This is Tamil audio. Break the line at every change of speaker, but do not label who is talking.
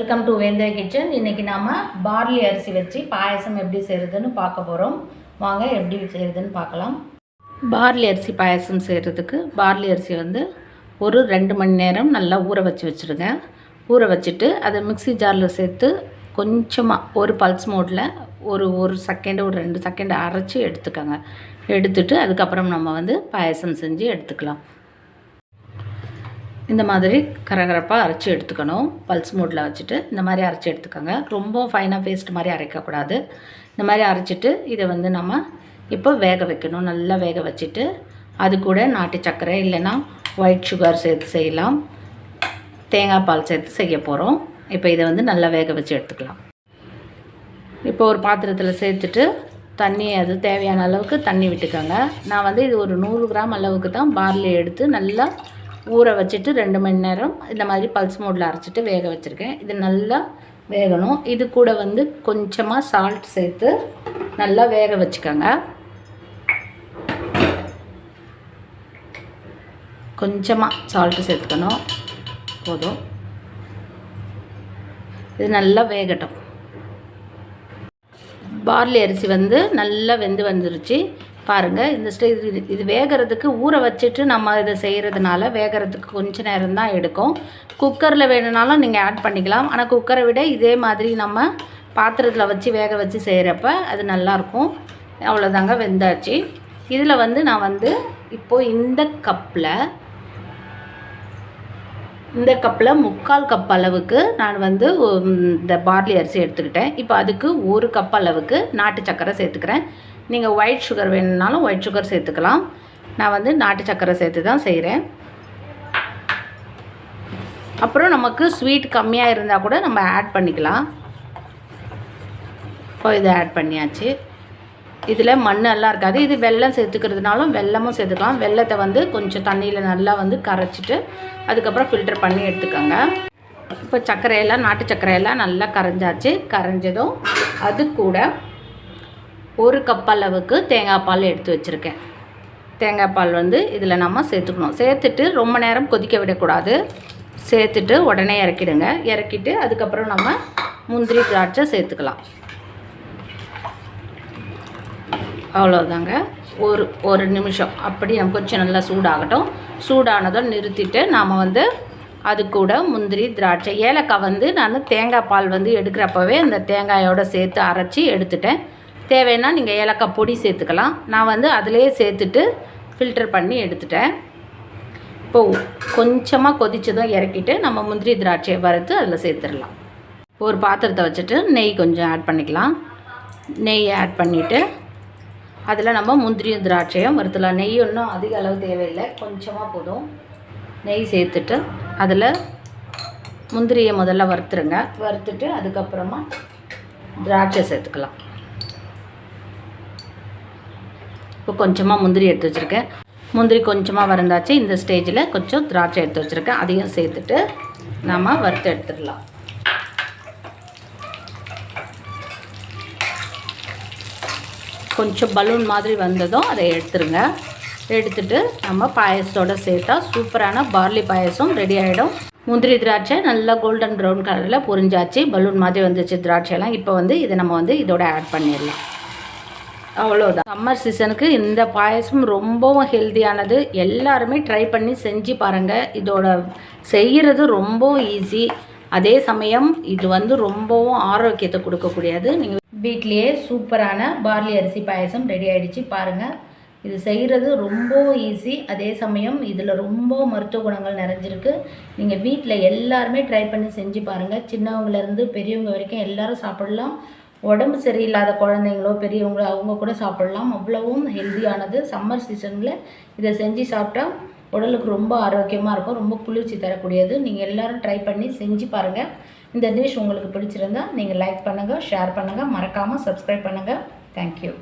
Welcome to வேந்தா kitchen. இன்றைக்கி நாம் பார்லி அரிசி வச்சு பாயசம் எப்படி செய்கிறதுன்னு பார்க்க போகிறோம். வாங்க எப்படி செய்கிறதுன்னு பார்க்கலாம். பார்லி அரிசி பாயசம் செய்கிறதுக்கு பார்லி அரிசி வந்து ஒரு 2 மணி நேரம் நல்லா ஊற வச்சுடுங்க. ஊற வச்சுட்டு அதை மிக்ஸி ஜாரில் சேர்த்து கொஞ்சமாக ஒரு பல்ஸ் மோடில் ஒரு செகண்டு ஒரு 2 செகண்ட் அரைச்சி எடுத்துக்கோங்க. எடுத்துட்டு அதுக்கப்புறம் நம்ம வந்து பாயசம் செஞ்சு எடுத்துக்கலாம். இந்த மாதிரி கரகரப்பாக அரைச்சி எடுத்துக்கணும். பல்ஸ் மோடில் வச்சுட்டு இந்த மாதிரி அரைச்சி எடுத்துக்கோங்க. ரொம்ப ஃபைனாக பேஸ்ட் மாதிரி அரைக்கக்கூடாது. இந்த மாதிரி அரைச்சிட்டு இதை வந்து நம்ம இப்போ வேக வைக்கணும். நல்லா வேக வச்சுட்டு அது கூட நாட்டு சர்க்கரை இல்லைன்னா ஒயிட் சுகர் சேர்த்து செய்யலாம். தேங்காய் பால் சேர்த்து செய்ய போகிறோம். இப்போ இதை வந்து நல்லா வேக வச்சு எடுத்துக்கலாம். இப்போ ஒரு பாத்திரத்தில் சேர்த்துட்டு தண்ணி அது தேவையான அளவுக்கு தண்ணி விட்டுக்கோங்க. நான் வந்து இது ஒரு 100 கிராம் அளவுக்கு தான் பார்லி எடுத்து நல்லா ஊற வச்சுட்டு 2 மணி நேரம் இந்த மாதிரி பல்ஸ் மோடில் அரைச்சிட்டு வேக வச்சுருக்கேன். இது நல்லா வேகணும். இது கூட வந்து கொஞ்சமாக சால்ட் சேர்த்து நல்லா வேக வச்சுக்கோங்க. கொஞ்சமாக சால்ட்டு சேர்த்துக்கணும், போதும். இது நல்லா வேகட்டும். பார்லி அரிசி வந்து நல்லா வெந்து வந்துருச்சு பாருங்கள். இந்த ஸ்டேஜ் இது வேகிறதுக்கு ஊற வச்சுட்டு நம்ம இதை செய்கிறதுனால வேகிறதுக்கு கொஞ்சம் நேரம் தான் எடுக்கும். குக்கரில் வேணுனாலும் நீங்கள் ஆட் பண்ணிக்கலாம். ஆனால் குக்கரை விட இதே மாதிரி நம்ம பாத்திரத்தில் வச்சு வேக வச்சு செய்கிறப்ப அது நல்லாயிருக்கும். அவ்வளோதாங்க, வெந்தாச்சு. இதில் வந்து நான் வந்து இப்போது இந்த கப்பில் 3/4 கப் அளவுக்கு நான் வந்து இந்த பார்லி அரிசி எடுத்துக்கிட்டேன். இப்போ அதுக்கு 1 கப் அளவுக்கு நாட்டு சர்க்கரை சேர்த்துக்கிறேன். நீங்கள் ஒயிட் சுகர் வேணும்னாலும் ஒயிட் சுகர் சேர்த்துக்கலாம். நான் வந்து நாட்டு சர்க்கரை சேர்த்து தான் செய்கிறேன். அப்புறம் நமக்கு ஸ்வீட் கம்மியாக இருந்தால் கூட நம்ம ஆட் பண்ணிக்கலாம். இப்போ இதை ஆட் பண்ணியாச்சு. இதில் மண்ணெல்லாம் இருக்காது. இது வெல்லம் சேர்த்துக்கிறதுனாலும் வெல்லமும் சேர்த்துக்கலாம். வெல்லத்தை வந்து கொஞ்சம் தண்ணியில் நல்லா வந்து கரைச்சிட்டு அதுக்கப்புறம் ஃபில்டர் பண்ணி எடுத்துக்கோங்க. இப்போ சர்க்கரையெல்லாம் நாட்டு சர்க்கரையெல்லாம் நல்லா கரைஞ்சாச்சு. கரைஞ்சதும் அது கூட 1 கப் அளவுக்கு தேங்காய் பால் எடுத்து வச்சுருக்கேன். தேங்காய் பால் வந்து இதில் நம்ம சேர்த்துக்கணும். சேர்த்துட்டு ரொம்ப நேரம் கொதிக்க விடக்கூடாது. சேர்த்துட்டு உடனே இறக்கிடுங்க. இறக்கிட்டு அதுக்கப்புறம் நம்ம முந்திரி திராட்சை சேர்த்துக்கலாம். அவ்வளோதாங்க. ஒரு நிமிஷம் அப்படி நம்ம கொஞ்சம் நல்லா சூடாகட்டும். சூடானதும் நிறுத்திட்டு நாம் வந்து அது கூட முந்திரி திராட்சை ஏலக்காய் வந்து நான் தேங்காய் பால் வந்து எடுக்கிறப்பவே அந்த தேங்காயோடு சேர்த்து அரைச்சி எடுத்துட்டேன். தேவைன்னா நீங்கள் ஏலக்காய் பொடி சேர்த்துக்கலாம். நான் வந்து அதிலே சேர்த்துட்டு ஃபில்டர் பண்ணி எடுத்துட்டேன். இப்போது கொஞ்சமாக கொதிச்சதும் இறக்கிட்டு நம்ம முந்திரி திராட்சையை வறுத்து அதில் சேர்த்துடலாம். ஒரு பாத்திரத்தை வச்சுட்டு நெய் கொஞ்சம் ஆட் பண்ணிக்கலாம். நெய் ஆட் பண்ணிவிட்டு அதில் நம்ம முந்திரியும் திராட்சையும் வறுத்துலாம். நெய் ஒன்றும் அதிக அளவு தேவையில்லை, கொஞ்சமாக போதும். நெய் சேர்த்துட்டு அதில் முந்திரியை முதல்ல வறுத்துருங்க. வறுத்துட்டு அதுக்கப்புறமா திராட்சை சேர்த்துக்கலாம். இப்போ கொஞ்சமாக முந்திரி எடுத்து வச்சுருக்கேன். முந்திரி கொஞ்சமாக வறுந்தாச்சு. இந்த ஸ்டேஜில் கொஞ்சம் திராட்சை எடுத்து வச்சுருக்கேன். அதையும் சேர்த்துட்டு நம்ம வறுத்து எடுத்துடலாம். கொஞ்சம் பலூன் மாதிரி வந்ததும் அதை எடுத்துருங்க. எடுத்துட்டு நம்ம பாயசத்தோடு சேர்த்தா சூப்பரான பார்லி பாயசம் ரெடி ஆகிடும். முந்திரி திராட்சை நல்லா கோல்டன் ப்ரௌன் கலரில் பொரிஞ்சாச்சு. பலூன் மாதிரி வந்துச்சு திராட்சையெல்லாம். இப்போ வந்து இதை நம்ம வந்து இதோட ஆட் பண்ணிடலாம். அவ்வளோதான். சம்மர் சீசனுக்கு இந்த பாயசம் ரொம்பவும் ஹெல்த்தியானது. எல்லாருமே ட்ரை பண்ணி செஞ்சு பாருங்கள். இதோட செய்கிறது ரொம்ப ஈஸி. அதே சமயம் இது வந்து ரொம்பவும் ஆரோக்கியத்தை கொடுக்கக்கூடியது. நீங்கள் வீட்லேயே சூப்பரான பார்லி அரிசி பாயசம் ரெடி ஆகிடுச்சு பாருங்கள். இது செய்கிறது ரொம்ப ஈஸி. அதே சமயம் இதில் ரொம்ப மருத்துவ குணங்கள் நிறைஞ்சிருக்கு. நீங்கள் வீட்டில் எல்லாருமே ட்ரை பண்ணி செஞ்சு பாருங்கள். சின்னவங்கலேருந்து பெரியவங்க வரைக்கும் எல்லோரும் சாப்பிடலாம். உடம்பு சரியில்லாத குழந்தைங்களோ பெரியவங்களோ அவங்க கூட சாப்பிடலாம். அவ்வளவும் ஹெல்த்தியானது. சம்மர் சீசனில் இதை செஞ்சு சாப்பிட்டா உடலுக்கு ரொம்ப ஆரோக்கியமாக இருக்கும். ரொம்ப குளிர்ச்சி தரக்கூடியது. நீங்கள் எல்லோரும் ட்ரை பண்ணி செஞ்சு பாருங்கள். இந்த டிஷ் உங்களுக்கு பிடிச்சிருந்தால் நீங்கள் லைக் பண்ணுங்கள், ஷேர் பண்ணுங்கள், மறக்காமல் சப்ஸ்கிரைப் பண்ணுங்கள். தேங்க்யூ.